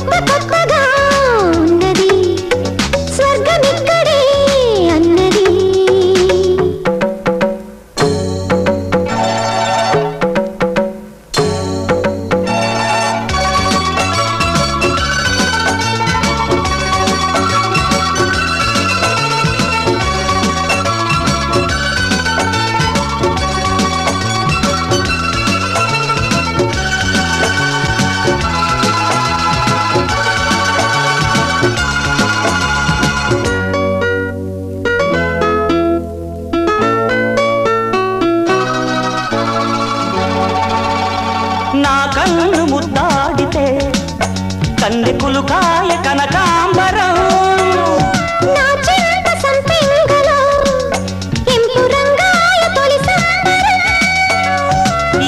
కొత్త కొత్తగా ఉన్నది స్వర్గమిక్కడే అన్నది. నా కన్ను ముద్దాడితే కన్నె కులుకాయ కనకాంబరం, నా చెంత సంపెంగలో కెంపు రంగాయ తొలి సంబరం.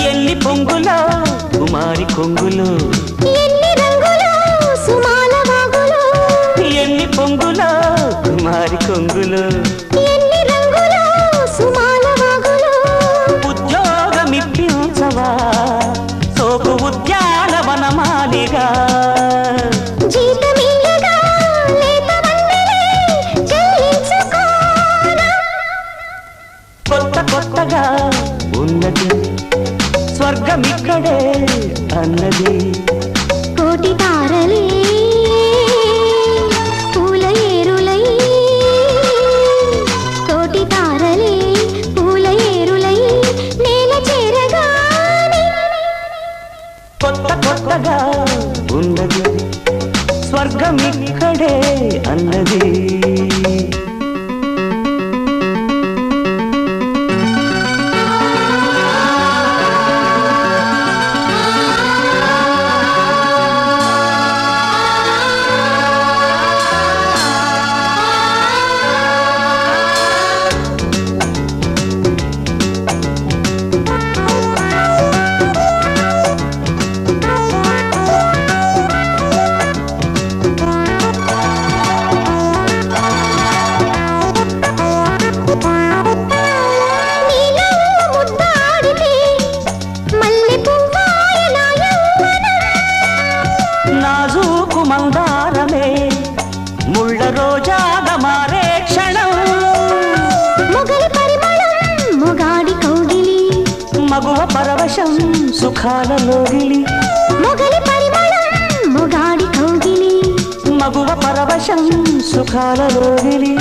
ఎన్ని పొంగులో కుమారి కొంగులు, ఎన్ని రంగులో సుమాల వాగులో, ఎన్ని పొంగులో కుమారి కొంగులు, ఎన్ని రంగులో సుమాల వాగులో. ఉద్యోగమిప్పించవా సోకు ఉద్యానవనమాలిగా, జీతమియ్యగా లేత వన్నెలే చెల్లించుకోనా. కొత్త కొత్తగా ఉన్నది స్వర్గమిక్కడే అన్నది. కోటి తారలే పూల ఏరులై, కోటి తారలే పూల ఏరులై నేల చేరగానే. కొత్త కొత్తగా ఉన్నది స్వర్గమిక్కడే అన్నది. నీలో ముద్దాడితే మల్లె పువ్వాయ నా యవ్వనం. నాజూకు మందారమే ముళ్ళ రోజాగా మారే క్షణం, మొగలి పరిమళం మొగాడి కౌగిలి, మగువ పరవశం సుఖాలలోగిలి, మొగలి పరిమళం మొగాడి కౌగిలి. మగువ పరవశం సుఖాలలోగిలి.